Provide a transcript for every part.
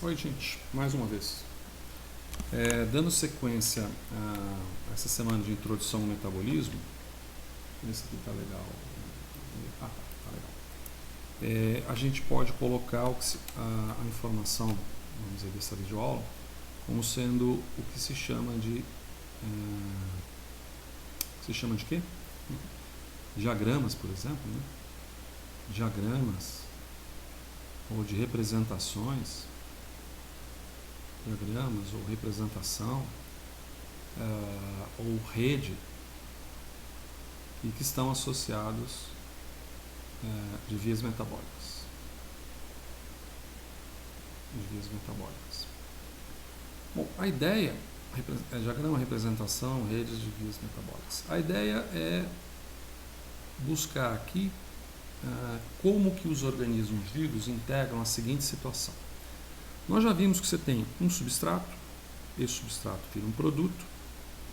Oi, gente, mais uma vez. Dando sequência a essa semana de introdução ao metabolismo, esse aqui tá legal. Tá legal. A gente pode colocar a informação, vamos dizer, dessa videoaula, como sendo o que se chama de. Se chama de quê? Diagramas, por exemplo, né? Diagramas ou de representações. Diagramas ou representação ou rede e que estão associados de vias metabólicas. Bom, a ideia é diagrama, representação, redes de vias metabólicas. A ideia é buscar aqui como que os organismos vivos integram a seguinte situação. Nós já vimos que você tem um substrato, esse substrato vira um produto,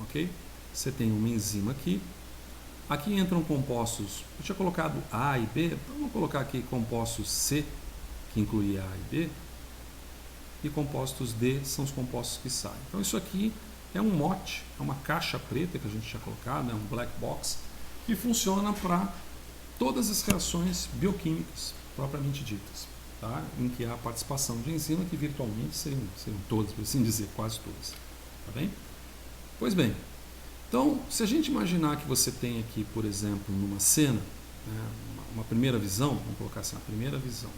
ok? Você tem uma enzima aqui entram compostos, eu tinha colocado A e B, então vamos colocar aqui compostos C, que inclui A e B, e compostos D são os compostos que saem. Então isso aqui é um mote, é uma caixa preta que a gente tinha colocado, é um black box, que funciona para todas as reações bioquímicas propriamente ditas. Tá? Em que há a participação de enzima, que virtualmente seriam todas, por assim dizer, quase todas. Tá bem? Pois bem, então, se a gente imaginar que você tem aqui, por exemplo, numa cena, né, uma primeira visão, vamos colocar assim, a primeira visão.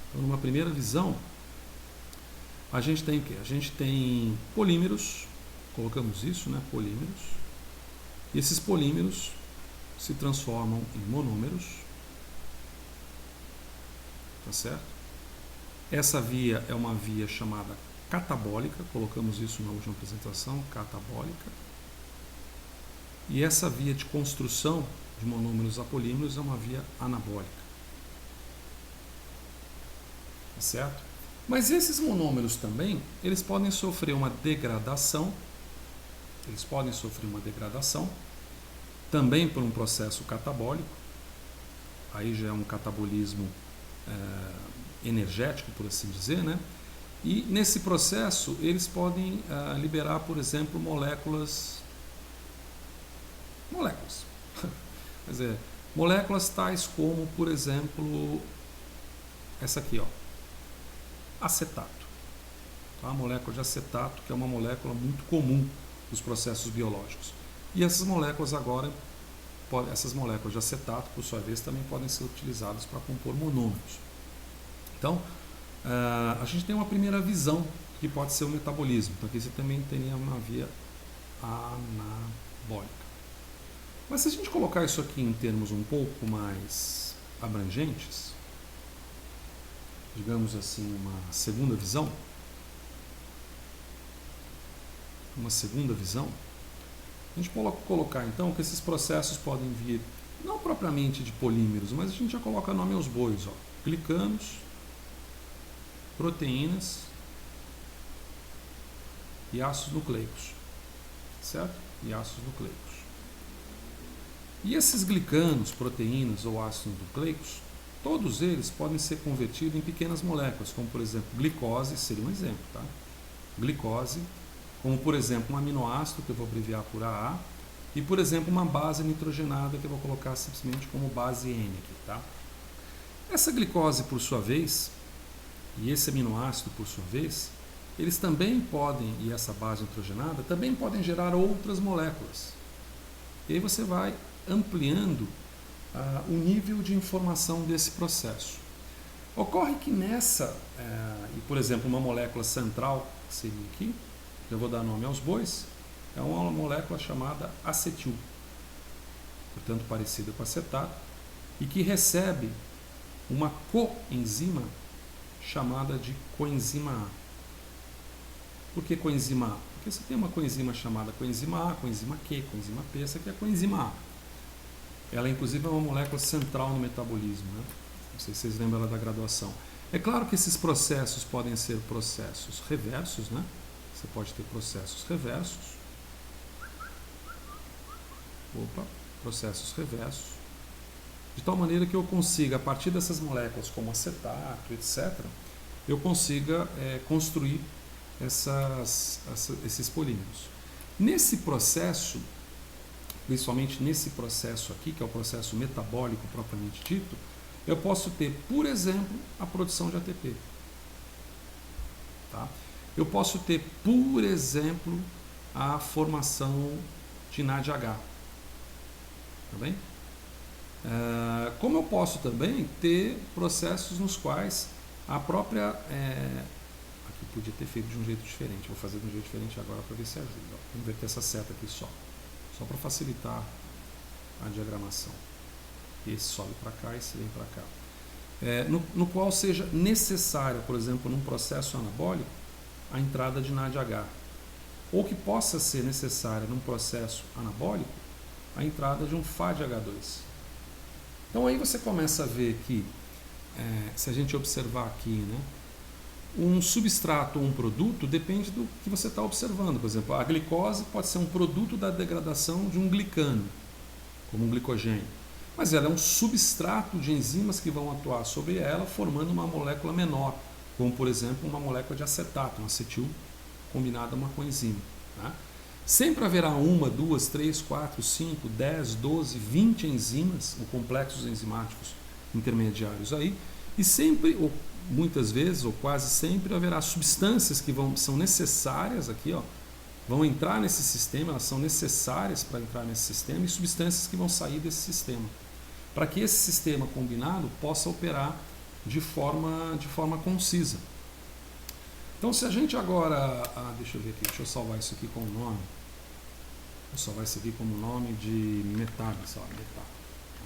Então, numa primeira visão, a gente tem o quê? A gente tem polímeros, colocamos isso, né, polímeros, e esses polímeros se transformam em monômeros. Tá certo? Essa via é uma via chamada catabólica, colocamos isso na última apresentação, catabólica. E essa via de construção de monômeros a polímeros é uma via anabólica. Tá certo? Mas esses monômeros também, eles podem sofrer uma degradação, também por um processo catabólico, aí já é um catabolismo energético, por assim dizer, né? E nesse processo eles podem liberar, por exemplo, moléculas, quer dizer, moléculas tais como, por exemplo, essa aqui, ó, acetato, tá? A molécula de acetato, que é uma molécula muito comum nos processos biológicos. E essas moléculas essas moléculas de acetato, por sua vez, também podem ser utilizadas para compor monômeros. Então, a gente tem uma primeira visão que pode ser o metabolismo. Então, aqui você também teria uma via anabólica. Mas se a gente colocar isso aqui em termos um pouco mais abrangentes, digamos assim, uma segunda visão, a gente pode colocar então que esses processos podem vir não propriamente de polímeros, mas a gente já coloca nome aos bois, ó, glicanos, proteínas e ácidos nucleicos, certo? E ácidos nucleicos. E esses glicanos, proteínas ou ácidos nucleicos, todos eles podem ser convertidos em pequenas moléculas, como por exemplo glicose, seria um exemplo, tá? Glicose, como por exemplo um aminoácido, que eu vou abreviar por AA, e por exemplo uma base nitrogenada, que eu vou colocar simplesmente como base N aqui, tá? Essa glicose, por sua vez, e esse aminoácido, por sua vez, eles também podem, e essa base nitrogenada, também podem gerar outras moléculas. E aí você vai ampliando o nível de informação desse processo. Ocorre que por exemplo, uma molécula central, que seria aqui, eu vou dar nome aos bois, é uma molécula chamada acetil, portanto parecida com acetato, e que recebe uma coenzima chamada de coenzima A. Por que coenzima A? Porque você tem uma coenzima chamada coenzima A, coenzima Q, coenzima P, essa aqui é a coenzima A. Ela inclusive é uma molécula central no metabolismo, né? Não sei se vocês lembram ela da graduação. É claro que esses processos podem ser processos reversos, né? Você pode ter processos reversos. Processos reversos. De tal maneira que eu consiga, a partir dessas moléculas como acetato, etc., eu consiga construir esses polímeros. Nesse processo, principalmente nesse processo aqui, que é o processo metabólico propriamente dito, eu posso ter, por exemplo, a produção de ATP. Tá? Eu posso ter, por exemplo, a formação de NADH. Tá bem? Como eu posso também ter processos nos quais a própria... aqui podia ter feito de um jeito diferente, vou fazer de um jeito diferente agora para ver se ajuda. Vou inverter essa seta aqui só para facilitar a diagramação. Esse sobe para cá, esse vem para cá. No qual seja necessária, por exemplo, num processo anabólico, a entrada de NADH. Ou que possa ser necessária num processo anabólico, a entrada de um FADH2. Então aí você começa a ver que, se a gente observar aqui, né, um substrato ou um produto depende do que você está observando. Por exemplo, a glicose pode ser um produto da degradação de um glicano, como um glicogênio. Mas ela é um substrato de enzimas que vão atuar sobre ela, formando uma molécula menor, como, por exemplo, uma molécula de acetato, um acetil combinado a uma coenzima. Tá? Sempre haverá 1, 2, 3, 4, 5, 10, 12, 20 enzimas, ou complexos enzimáticos intermediários aí, e sempre, ou muitas vezes, ou quase sempre, haverá substâncias que são necessárias aqui, ó, vão entrar nesse sistema, elas são necessárias para entrar nesse sistema, e substâncias que vão sair desse sistema, para que esse sistema combinado possa operar de forma concisa. Então, se a gente agora... deixa eu ver aqui, deixa eu salvar isso aqui com o nome. Vou salvar isso aqui como nome de metade, sei lá, metade. Tá?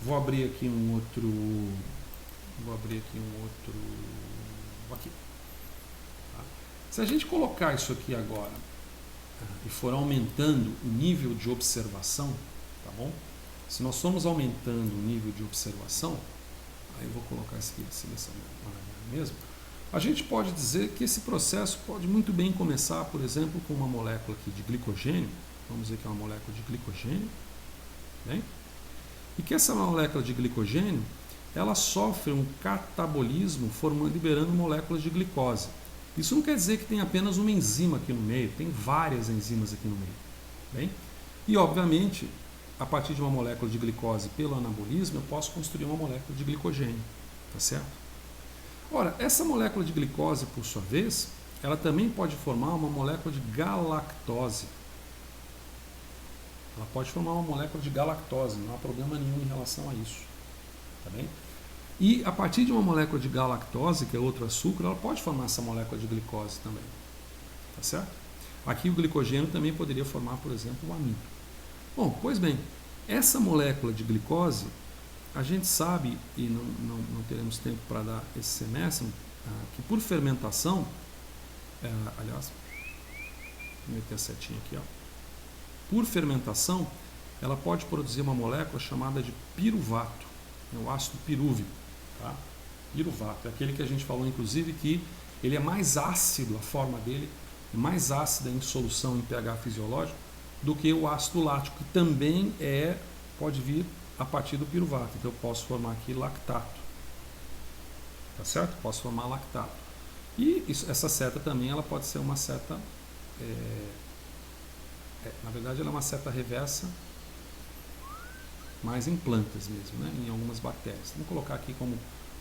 Vou abrir aqui um outro... aqui. Tá? Se a gente colocar isso aqui agora e for aumentando o nível de observação, tá bom? Se nós formos aumentando o nível de observação, aí eu vou colocar isso aqui dessa maneira mesmo, a gente pode dizer que esse processo pode muito bem começar, por exemplo, com uma molécula aqui de glicogênio, vamos dizer que é uma molécula de glicogênio, bem? E que essa molécula de glicogênio, ela sofre um catabolismo liberando moléculas de glicose. Isso não quer dizer que tem apenas uma enzima aqui no meio, tem várias enzimas aqui no meio, bem? E, obviamente, a partir de uma molécula de glicose pelo anabolismo, eu posso construir uma molécula de glicogênio, tá certo? Ora, essa molécula de glicose, por sua vez, ela também pode formar uma molécula de galactose. Ela pode formar uma molécula de galactose, não há problema nenhum em relação a isso. Tá bem? E a partir de uma molécula de galactose, que é outro açúcar, ela pode formar essa molécula de glicose também. Tá certo? Aqui o glicogênio também poderia formar, por exemplo, o amido. Bom, pois bem, essa molécula de glicose, a gente sabe, e não teremos tempo para dar esse semestre, que por fermentação, aliás, vou meter a setinha aqui, ó. Por fermentação, ela pode produzir uma molécula chamada de piruvato, o ácido pirúvico. Tá? Piruvato, é aquele que a gente falou, inclusive, que ele é mais ácido, a forma dele é mais ácida em solução em pH fisiológico do que o ácido lático, que também pode vir a partir do piruvato. Então eu posso formar aqui lactato. Tá certo? Posso formar lactato. E essa seta também ela pode ser uma seta, na verdade ela é uma seta reversa, mas em plantas mesmo, né? Em algumas bactérias. Vamos colocar aqui como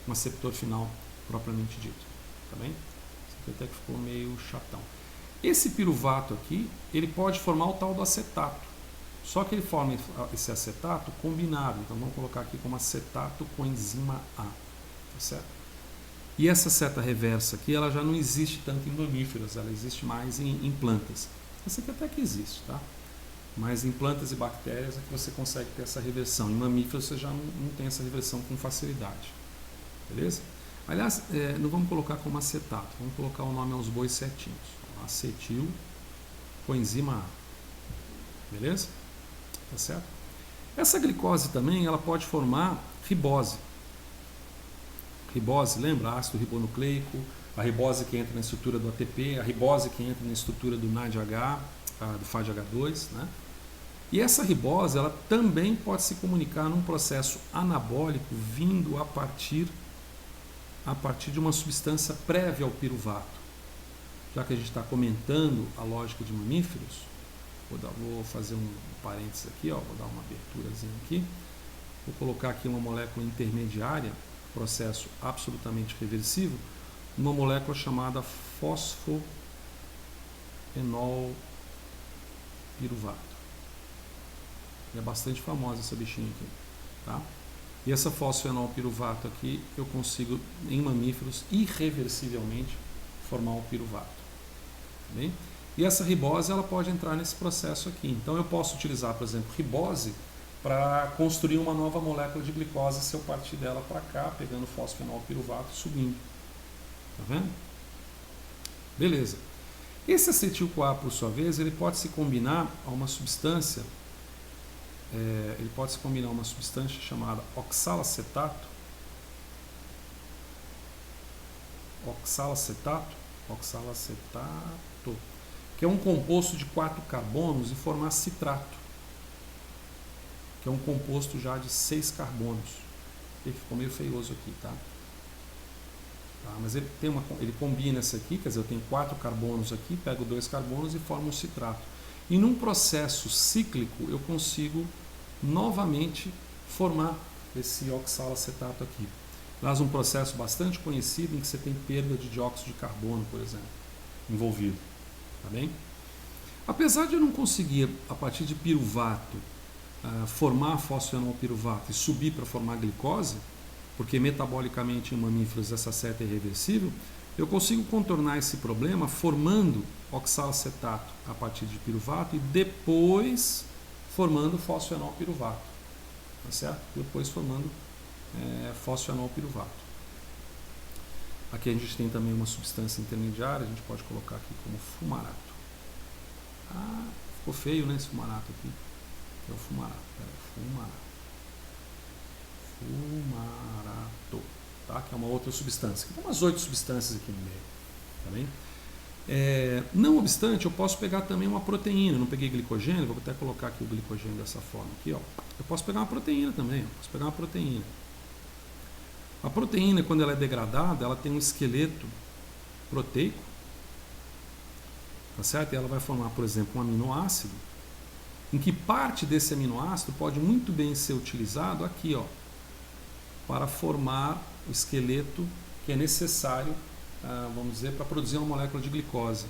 um aceptor final propriamente dito. Tá bem? Isso aqui até que ficou meio chatão. Esse piruvato aqui, ele pode formar o tal do acetato. Só que ele forma esse acetato combinado. Então vamos colocar aqui como acetato coenzima A. Tá certo? E essa seta reversa aqui, ela já não existe tanto em mamíferos, ela existe mais em plantas. Essa aqui até que existe, tá? Mas em plantas e bactérias é que você consegue ter essa reversão. Em mamíferos você já não tem essa reversão com facilidade. Beleza? Aliás, não vamos colocar como acetato, vamos colocar o nome aos bois certinhos. Acetil coenzima A. Beleza? Tá certo? Essa glicose também ela pode formar ribose. Ribose, lembra? Ácido ribonucleico, a ribose que entra na estrutura do ATP, a ribose que entra na estrutura do NADH, do FADH2, né? E essa ribose ela também pode se comunicar num processo anabólico vindo a partir a partir de uma substância prévia ao piruvato. Já que a gente está comentando a lógica de mamíferos, vou fazer um parênteses aqui, vou dar uma aberturazinha aqui. Vou colocar aqui uma molécula intermediária, processo absolutamente reversível, uma molécula chamada fosfoenol piruvato. É bastante famosa essa bichinha aqui, tá? E essa fosfoenol piruvato aqui, eu consigo, em mamíferos, irreversivelmente, formar o piruvato. Tá bem? E essa ribose, ela pode entrar nesse processo aqui. Então, eu posso utilizar, por exemplo, ribose para construir uma nova molécula de glicose se eu partir dela para cá, pegando fosfenol piruvato e subindo. Tá vendo? Beleza. Esse acetil-CoA, por sua vez, ele pode se combinar a uma substância, chamada oxalacetato, que é um composto de 4 carbonos e formar citrato, que é um composto já de 6 carbonos. Ele ficou meio feioso aqui, tá? Mas ele combina essa aqui, quer dizer, eu tenho 4 carbonos aqui, pego 2 carbonos e formo um citrato. E num processo cíclico eu consigo novamente formar esse oxalacetato aqui. Mas um processo bastante conhecido em que você tem perda de dióxido de carbono, por exemplo, envolvido. Tá bem? Apesar de eu não conseguir, a partir de piruvato, formar fosfenol piruvato e subir para formar glicose, porque metabolicamente em mamíferos essa seta é irreversível, eu consigo contornar esse problema formando oxalacetato a partir de piruvato e depois formando fosfenol piruvato. Tá certo? Depois formando fosfenol piruvato. Aqui a gente tem também uma substância intermediária, a gente pode colocar aqui como fumarato. Ficou feio, né, esse fumarato aqui. É o fumarato. Fumarato, tá? Que é uma outra substância. Tem umas 8 substâncias aqui no meio. Tá bem? Não obstante, eu posso pegar também uma proteína. Não peguei glicogênio, vou até colocar aqui o glicogênio dessa forma. Aqui, ó. Eu posso pegar uma proteína também. A proteína, quando ela é degradada, ela tem um esqueleto proteico, tá certo? E ela vai formar, por exemplo, um aminoácido, em que parte desse aminoácido pode muito bem ser utilizado aqui, ó, para formar o esqueleto que é necessário, vamos dizer, para produzir uma molécula de glicose.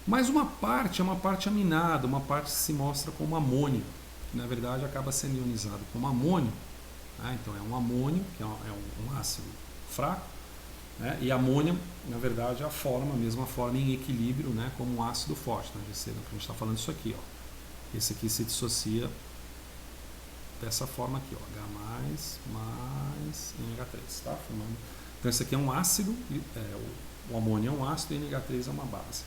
Mas uma parte é uma parte aminada, uma parte que se mostra como amônio, que na verdade acaba sendo ionizado como amônio. Então é um amônio, que é um ácido fraco, né? E amônia, na verdade, é a mesma forma em equilíbrio, né? Como um ácido forte. Né? A gente está falando isso aqui, ó. Esse aqui se dissocia dessa forma aqui, ó, H mais NH3, tá? Então esse aqui é um ácido, o amônio é um ácido e NH3 é uma base.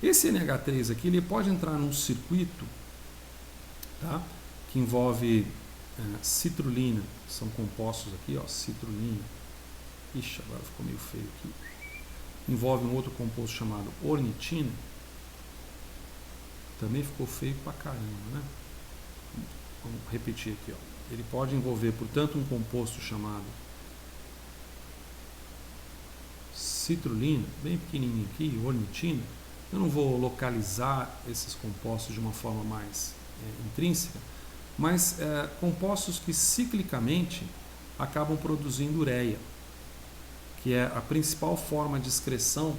Esse NH3 aqui, ele pode entrar num circuito, tá? Que envolve citrulina, são compostos aqui, ó, citrulina. Ixi, agora ficou meio feio aqui. Envolve um outro composto chamado ornitina. Também ficou feio pra caramba, né? Vamos repetir aqui, ó. Ele pode envolver, portanto, um composto chamado citrulina, bem pequenininho aqui, ornitina. Eu não vou localizar esses compostos de uma forma mais intrínseca, mas compostos que ciclicamente acabam produzindo ureia, que é a principal forma de excreção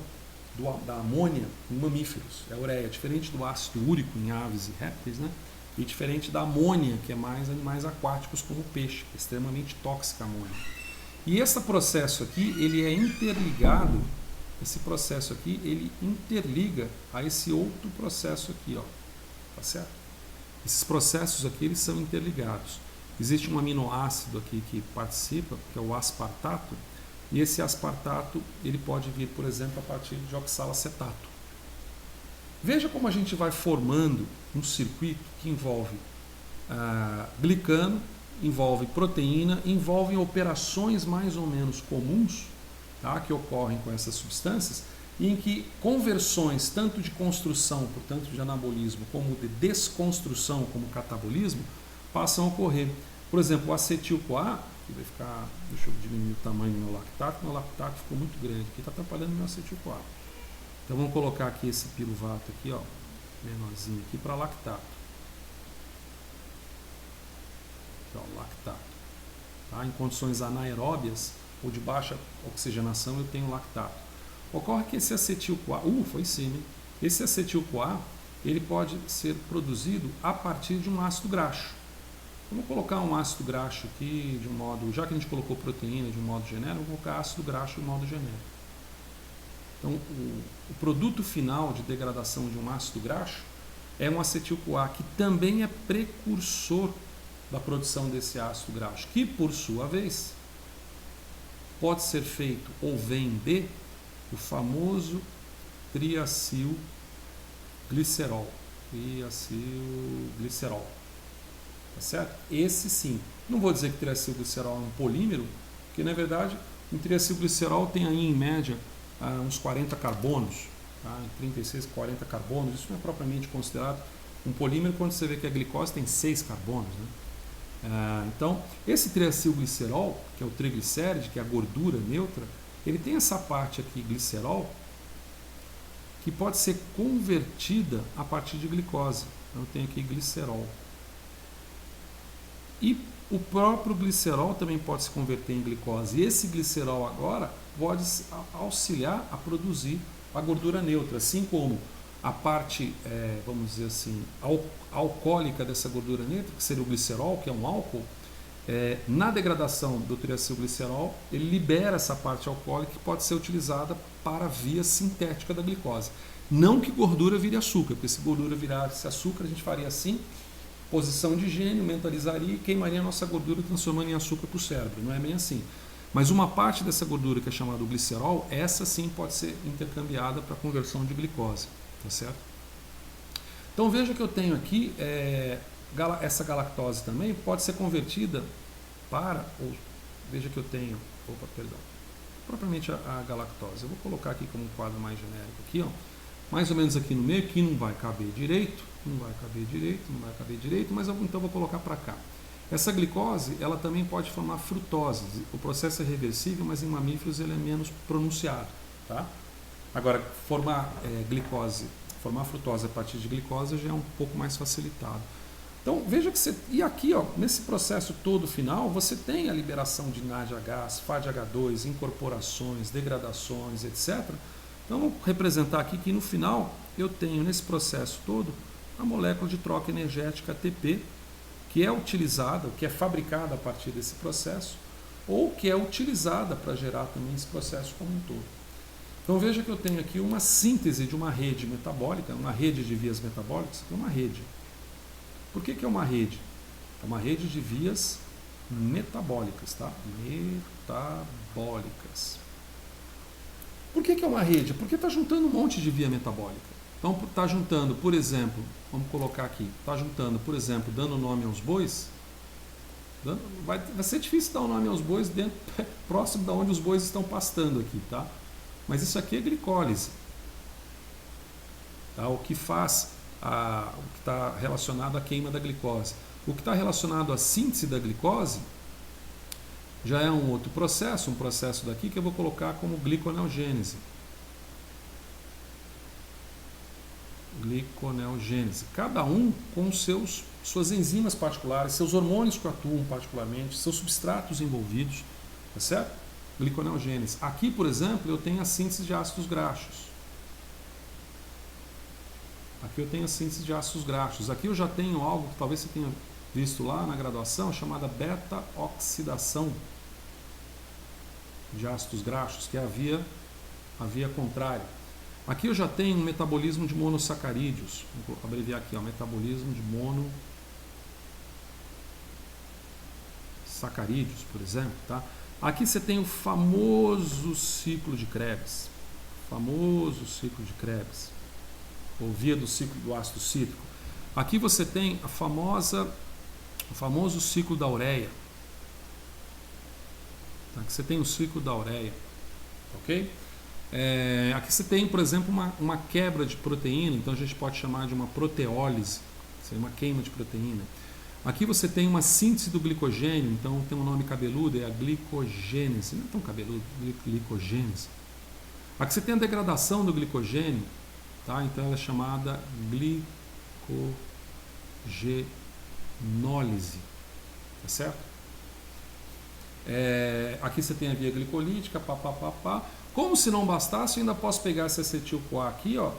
da amônia em mamíferos. É a ureia, diferente do ácido úrico em aves e répteis, né? E diferente da amônia, que é mais animais aquáticos como o peixe, que é extremamente tóxica a amônia. E esse processo aqui, ele é interligado, ele interliga a esse outro processo aqui, ó. Tá certo? Esses processos aqui, eles são interligados. Existe um aminoácido aqui que participa, que é o aspartato, e esse aspartato, ele pode vir, por exemplo, a partir de oxalacetato. Veja como a gente vai formando um circuito que envolve glicano, envolve proteína, envolve operações mais ou menos comuns, tá, que ocorrem com essas substâncias, e em que conversões, tanto de construção, portanto de anabolismo, como de desconstrução, como catabolismo, passam a ocorrer. Por exemplo, o acetil-CoA, Aqui vai ficar, deixa eu diminuir o tamanho do meu lactato ficou muito grande, aqui está atrapalhando o meu acetil-CoA. Então vamos colocar aqui esse piruvato aqui, ó, menorzinho aqui para lactato. Aqui, ó, lactato. Tá? Em condições anaeróbias ou de baixa oxigenação eu tenho lactato. Ocorre que esse acetil-CoA, foi em cima, hein? Esse acetil-CoA, ele pode ser produzido a partir de um ácido graxo. Vamos colocar um ácido graxo aqui de um modo, já que a gente colocou proteína de um modo genérico, vamos colocar ácido graxo de um modo genérico. Então, o produto final de degradação de um ácido graxo é um acetil-CoA, que também é precursor da produção desse ácido graxo, que por sua vez pode ser feito ou vem de o famoso triacilglicerol. Tá certo? Esse sim. Não vou dizer que triacilglicerol é um polímero, porque na verdade o triacilglicerol tem aí em média uns 40 carbonos, tá? 36, 40 carbonos. Isso não é propriamente considerado um polímero quando você vê que a glicose tem 6 carbonos, né? Então, esse triacilglicerol, que é o triglicéride, que é a gordura neutra, ele tem essa parte aqui, glicerol, que pode ser convertida a partir de glicose. Então, eu tenho aqui glicerol. E o próprio glicerol também pode se converter em glicose. E esse glicerol agora pode auxiliar a produzir a gordura neutra, assim como a parte, vamos dizer assim, alcoólica dessa gordura neutra, que seria o glicerol, que é um álcool. Na degradação do triacilglicerol, ele libera essa parte alcoólica que pode ser utilizada para a via sintética da glicose. Não que gordura vire açúcar, porque se gordura virasse açúcar, a gente faria assim, posição de gênio, mentalizaria e queimaria a nossa gordura, transformando em açúcar para o cérebro. Não é bem assim. Mas uma parte dessa gordura, que é chamada glicerol, essa sim pode ser intercambiada para a conversão de glicose. Tá certo? Então veja que eu tenho aqui essa galactose também pode ser convertida veja que eu tenho, propriamente a galactose. Eu vou colocar aqui como um quadro mais genérico aqui, ó, mais ou menos aqui no meio, que não vai caber direito, mas então vou colocar para cá. Essa glicose, ela também pode formar frutose. O processo é reversível, mas em mamíferos ele é menos pronunciado, tá? Agora, formar frutose a partir de glicose já é um pouco mais facilitado. Então, veja que e aqui, ó, nesse processo todo final, você tem a liberação de NADH, FADH2, incorporações, degradações, etc. Então, vou representar aqui que no final eu tenho nesse processo todo a molécula de troca energética ATP, que é utilizada, que é fabricada a partir desse processo, ou que é utilizada para gerar também esse processo como um todo. Então veja que eu tenho aqui uma síntese de uma rede metabólica, uma rede de vias metabólicas, que é uma rede. Por que é uma rede? É uma rede de vias metabólicas, tá? Metabólicas. Por que é uma rede? Porque está juntando um monte de via metabólica. Então está juntando, por exemplo, vamos colocar aqui, está juntando, por exemplo, dando nome aos bois. Vai ser difícil dar o nome aos bois próximo de onde os bois estão pastando aqui, tá? Mas isso aqui é glicólise, tá? O que faz, o que está relacionado à queima da glicose. O que está relacionado à síntese da glicose já é um outro processo, um processo daqui que eu vou colocar como gliconeogênese. Gliconeogênese. Cada um com suas enzimas particulares, seus hormônios que atuam particularmente, seus substratos envolvidos, tá certo? Gliconeogênese. Aqui, por exemplo, eu tenho a síntese de ácidos graxos. Aqui eu tenho a síntese de ácidos graxos. Aqui eu já tenho algo que talvez você tenha visto lá na graduação, chamada beta-oxidação de ácidos graxos, que é a via contrária. Aqui eu já tenho um metabolismo de monossacarídeos. Vou abreviar aqui, ó, metabolismo de monossacarídeos, por exemplo, tá? Aqui você tem o famoso ciclo de Krebs. Ou via do ciclo do ácido cítrico. Aqui você tem o famoso ciclo da ureia. Aqui você tem o ciclo da ureia. Ok? Aqui você tem, por exemplo, uma quebra de proteína. Então a gente pode chamar de uma proteólise. Seria uma queima de proteína. Aqui você tem uma síntese do glicogênio, então tem um nome cabeludo, é a glicogênese. Não é tão cabeludo, glicogênese. Aqui você tem a degradação do glicogênio, tá? Então ela é chamada glicogenólise, tá certo? Aqui você tem a via glicolítica, Como se não bastasse, eu ainda posso pegar esse acetil-CoA aqui, ó,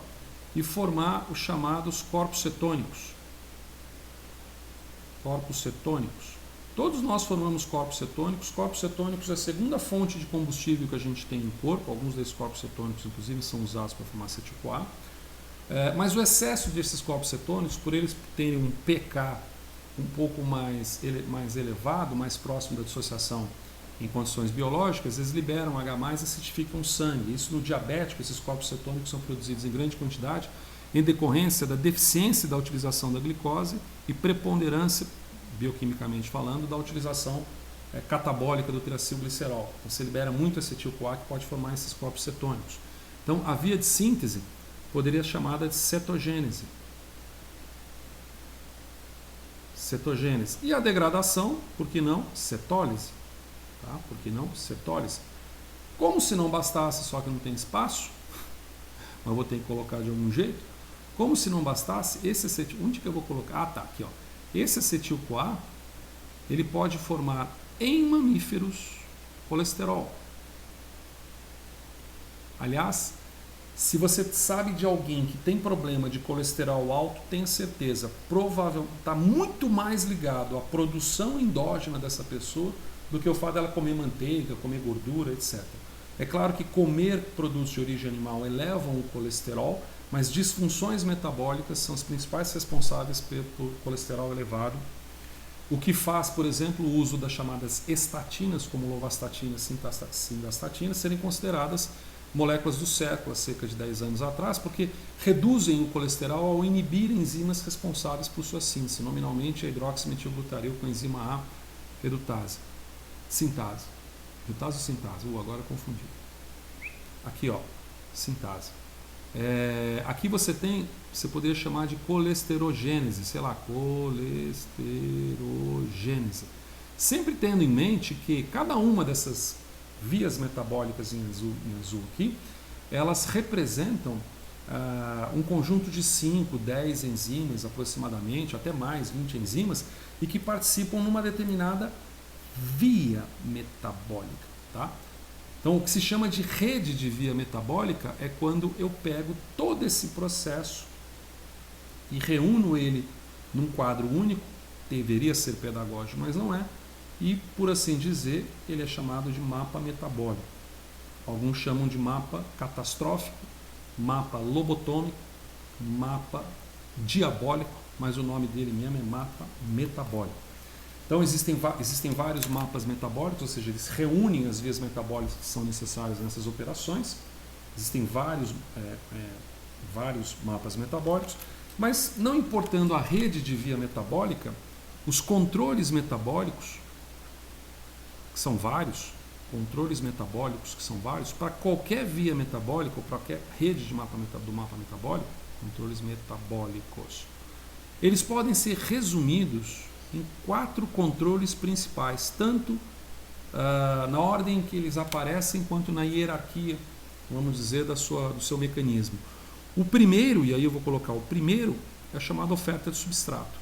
e formar os chamados corpos cetônicos. Corpos cetônicos. Todos nós formamos corpos cetônicos. Corpos cetônicos é a segunda fonte de combustível que a gente tem no corpo. Alguns desses corpos cetônicos, inclusive, são usados para formar acetil-CoA. Mas o excesso desses corpos cetônicos, por eles terem um pK um pouco mais elevado, mais próximo da dissociação em condições biológicas, eles liberam H+, e acidificam o sangue. Isso no diabético, esses corpos cetônicos são produzidos em grande quantidade em decorrência da deficiência da utilização da glicose e preponderância, bioquimicamente falando, da utilização catabólica do triacilglicerol. Então, você libera muito acetil-CoA que pode formar esses corpos cetônicos. Então, a via de síntese poderia ser chamada de cetogênese. Cetogênese. E a degradação, por que não? Cetólise. Tá? Por que não? Cetólise. Como se não bastasse, só que não tem espaço, mas vou ter que colocar de algum jeito. Como se não bastasse, esse acetil... Onde que eu vou colocar? Ah, tá, aqui, ó. Esse acetil-CoA, ele pode formar em mamíferos colesterol. Aliás, se você sabe de alguém que tem problema de colesterol alto, tenha certeza, provavelmente está muito mais ligado à produção endógena dessa pessoa do que o fato dela comer manteiga, comer gordura, etc. É claro que comer produtos de origem animal elevam o colesterol, mas disfunções metabólicas são as principais responsáveis por colesterol elevado, o que faz, por exemplo, o uso das chamadas estatinas, como lovastatina e simvastatina, serem consideradas moléculas do século, há cerca de 10 anos atrás, porque reduzem o colesterol ao inibir enzimas responsáveis por sua síntese, nominalmente a hidroximetilglutaril com a enzima A redutase. Sintase. Redutase ou sintase? Agora confundi. Aqui, ó, sintase. Aqui você poderia chamar de colesterogênese, sei lá, colesterogênese. Sempre tendo em mente que cada uma dessas vias metabólicas em azul aqui, elas representam um conjunto de 5, 10 enzimas aproximadamente, até mais, 20 enzimas, e que participam numa determinada via metabólica, tá? Então, o que se chama de rede de via metabólica é quando eu pego todo esse processo e reúno ele num quadro único, deveria ser pedagógico, mas não é, e, por assim dizer, ele é chamado de mapa metabólico. Alguns chamam de mapa catastrófico, mapa lobotômico, mapa diabólico, mas o nome dele mesmo é mapa metabólico. Então existem vários mapas metabólicos, ou seja, eles reúnem as vias metabólicas que são necessárias nessas operações. Existem vários mapas metabólicos, mas não importando a rede de via metabólica, os controles metabólicos, que são vários, para qualquer via metabólica ou para qualquer rede do mapa metabólico, controles metabólicos, eles podem ser resumidos em 4 controles principais, tanto na ordem que eles aparecem quanto na hierarquia, vamos dizer, do seu mecanismo. O primeiro, e aí eu vou colocar o primeiro, é chamado oferta de substrato.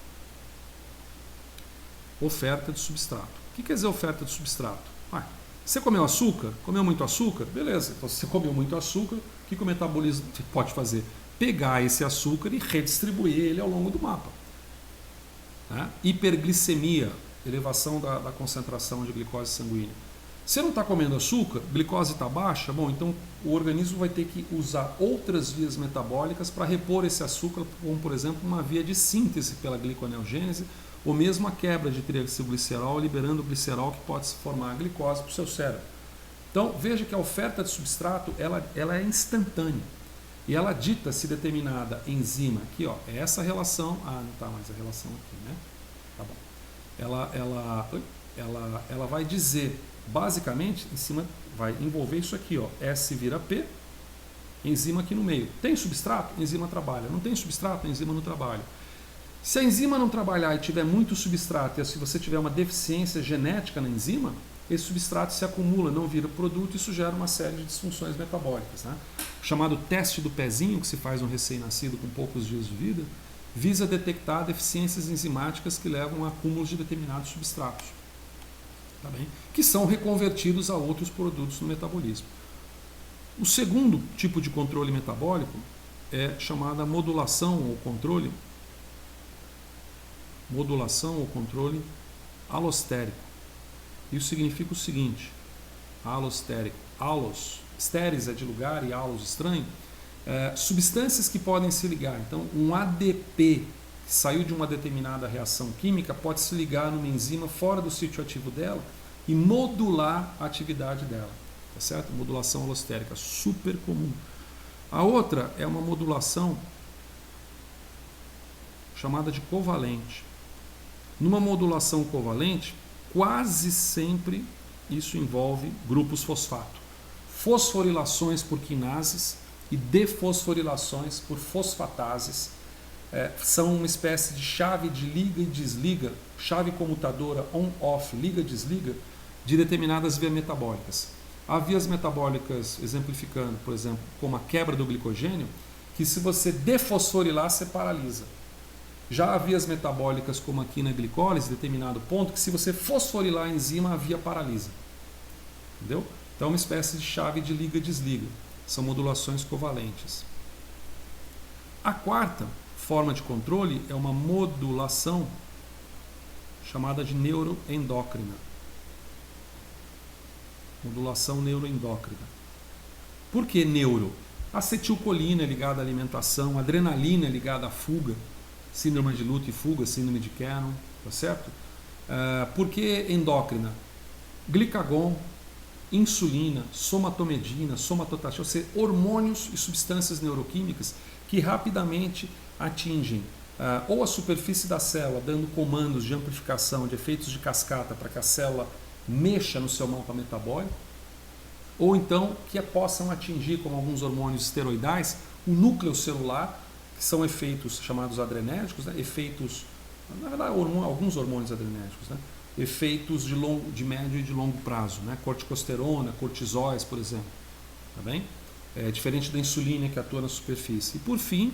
Oferta de substrato. O que quer dizer oferta de substrato? Você comeu açúcar? Comeu muito açúcar? Beleza, então se você comeu muito açúcar, o que o metabolismo pode fazer? Pegar esse açúcar e redistribuir ele ao longo do mapa. Hiperglicemia, elevação da concentração de glicose sanguínea. Você não está comendo açúcar, glicose está baixa, bom, então o organismo vai ter que usar outras vias metabólicas para repor esse açúcar, como por exemplo uma via de síntese pela gliconeogênese, ou mesmo a quebra de triacilglicerol, liberando o glicerol que pode formar a glicose para o seu cérebro. Então veja que a oferta de substrato ela é instantânea. E ela dita se determinada enzima, aqui ó, é essa relação, não está mais a relação aqui, né? Tá bom. Ela vai dizer, basicamente, em cima, vai envolver isso aqui, ó, S vira P, enzima aqui no meio. Tem substrato? Enzima trabalha. Não tem substrato? Enzima não trabalha. Se a enzima não trabalhar e tiver muito substrato, e se você tiver uma deficiência genética na enzima, esse substrato se acumula, não vira produto e isso gera uma série de disfunções metabólicas. Né? O chamado teste do pezinho, que se faz um recém-nascido com poucos dias de vida, visa detectar deficiências enzimáticas que levam a acúmulos de determinados substratos, tá bem? Que são reconvertidos a outros produtos no metabolismo. O segundo tipo de controle metabólico é chamada modulação ou controle alostérico. Isso significa o seguinte: alostérico, alos, stéris é de lugar e alos estranho, substâncias que podem se ligar. Então, um ADP que saiu de uma determinada reação química pode se ligar numa enzima fora do sítio ativo dela e modular a atividade dela, tá certo? Modulação alostérica, super comum. A outra é uma modulação chamada de covalente. Numa modulação covalente, quase sempre isso envolve grupos fosfato. Fosforilações por quinases e defosforilações por fosfatases são uma espécie de chave de liga e desliga, chave comutadora on-off, liga-desliga, de determinadas vias metabólicas. Há vias metabólicas, exemplificando, por exemplo, como a quebra do glicogênio, que se você defosforilar, você paralisa. Já há vias metabólicas, como aqui na glicólise, determinado ponto, que se você fosforilar a enzima, a via paralisa. Entendeu? Então, é uma espécie de chave de liga-desliga. São modulações covalentes. A quarta forma de controle é uma modulação chamada de neuroendócrina. Modulação neuroendócrina. Por que neuro? Acetilcolina é ligada à alimentação, adrenalina é ligada à fuga, síndrome de luta e fuga, síndrome de Cannon, tá certo? Por que endócrina? Glicagon, insulina, somatomedina, somatostatina, ou seja, hormônios e substâncias neuroquímicas que rapidamente atingem ou a superfície da célula, dando comandos de amplificação, de efeitos de cascata para que a célula mexa no seu mapa metabólico, ou então que possam atingir, como alguns hormônios esteroidais, o núcleo celular, que são efeitos chamados adrenérgicos, né? Efeitos, na verdade, alguns hormônios adrenérgicos, né? Efeitos de médio e de longo prazo, né? Corticosterona, cortisóis, por exemplo, tá bem? Diferente da insulina que atua na superfície. E por fim,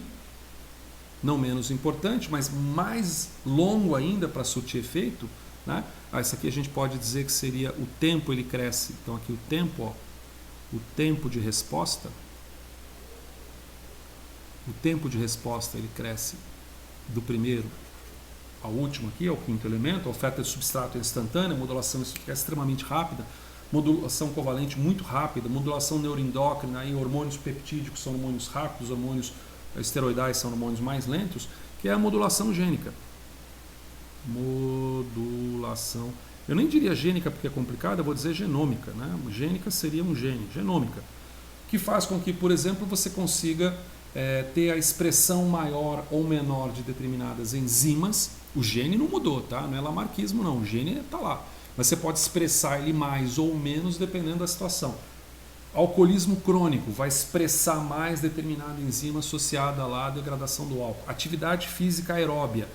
não menos importante, mas mais longo ainda para surtir efeito, né? Isso aqui a gente pode dizer que seria o tempo, ele cresce. Então aqui o tempo de resposta, ele cresce do primeiro ao último aqui, ao quinto elemento. A oferta de substrato é instantânea, a modulação é extremamente rápida, modulação covalente muito rápida, modulação neuroendócrina, aí hormônios peptídicos são hormônios rápidos, hormônios esteroidais são hormônios mais lentos, que é a modulação gênica. Modulação, eu nem diria gênica porque é complicado, eu vou dizer genômica, né? Gênica seria um gene, genômica, que faz com que, por exemplo, você consiga ter a expressão maior ou menor de determinadas enzimas. O gene não mudou, tá? Não é lamarquismo não, o gene está lá, mas você pode expressar ele mais ou menos dependendo da situação. Alcoolismo crônico vai expressar mais determinada enzima associada lá à degradação do álcool. Atividade física aeróbia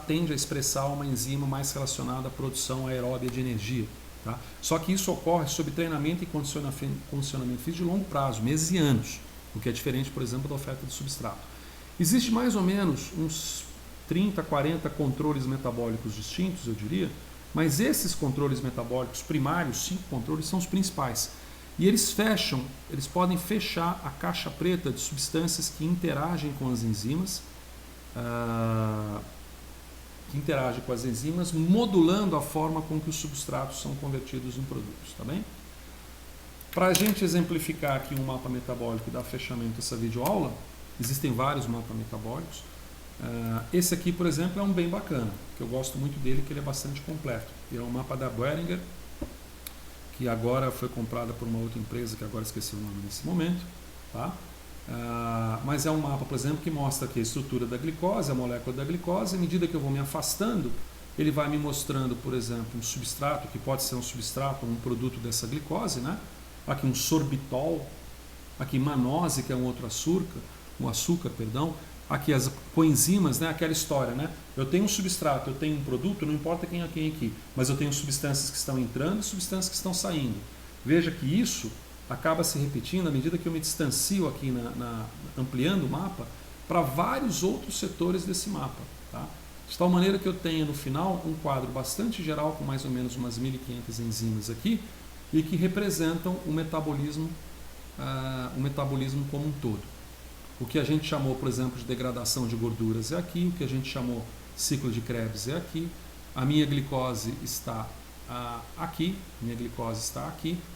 tende a expressar uma enzima mais relacionada à produção aeróbia de energia. Tá? Só que isso ocorre sob treinamento e condicionamento físico de longo prazo, meses e anos, o que é diferente, por exemplo, da oferta de substrato. Existe mais ou menos uns 30, 40 controles metabólicos distintos, eu diria, mas esses controles metabólicos primários, 5 controles, são os principais. E eles podem fechar a caixa preta de substâncias que interagem com as enzimas, modulando a forma com que os substratos são convertidos em produtos, tá bem? Para a gente exemplificar aqui um mapa metabólico e dar fechamento a essa videoaula, existem vários mapas metabólicos. Esse aqui, por exemplo, é um bem bacana, que eu gosto muito dele, que ele é bastante completo. Ele é um mapa da Boehringer, que agora foi comprada por uma outra empresa, que agora esqueci o nome nesse momento, tá? Mas é um mapa, por exemplo, que mostra aqui a estrutura da glicose, a molécula da glicose. À medida que eu vou me afastando, ele vai me mostrando, por exemplo, um substrato, que pode ser um substrato, um produto dessa glicose, né? Aqui um sorbitol, aqui manose, que é um outro açúcar, aqui as coenzimas, né, aquela história, né? Eu tenho um substrato, eu tenho um produto, não importa quem é quem aqui, mas eu tenho substâncias que estão entrando e substâncias que estão saindo. Veja que isso acaba se repetindo à medida que eu me distancio aqui, ampliando o mapa, para vários outros setores desse mapa. Tá? De tal maneira que eu tenha no final um quadro bastante geral, com mais ou menos umas 1.500 enzimas aqui, e que representam o metabolismo como um todo. O que a gente chamou, por exemplo, de degradação de gorduras é aqui, o que a gente chamou ciclo de Krebs é aqui, a minha glicose está aqui,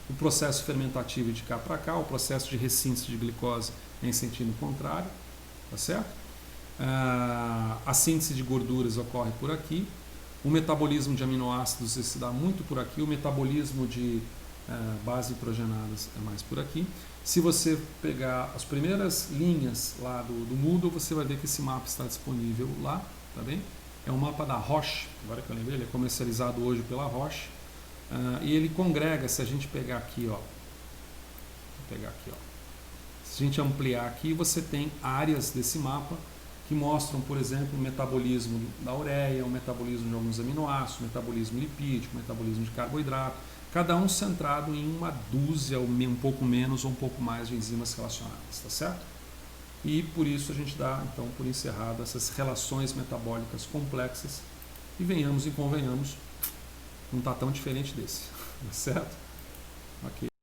o processo fermentativo de cá para cá, o processo de ressíntese de glicose em sentido contrário, tá certo? A síntese de gorduras ocorre por aqui, o metabolismo de aminoácidos se dá muito por aqui, o metabolismo de bases nitrogenadas é mais por aqui. Se você pegar as primeiras linhas lá do Moodle, você vai ver que esse mapa está disponível lá, tá bem? É um mapa da Roche, agora que eu lembrei, ele é comercializado hoje pela Roche, e ele congrega, se a gente pegar aqui, ó, se a gente ampliar aqui, você tem áreas desse mapa que mostram, por exemplo, o metabolismo da ureia, o metabolismo de alguns aminoácidos, o metabolismo lipídico, o metabolismo de carboidrato, cada um centrado em uma dúzia, ou um pouco menos ou um pouco mais de enzimas relacionadas, tá certo? E por isso a gente dá, então, por encerrado essas relações metabólicas complexas, e venhamos e convenhamos, não está tão diferente desse, tá certo? Ok.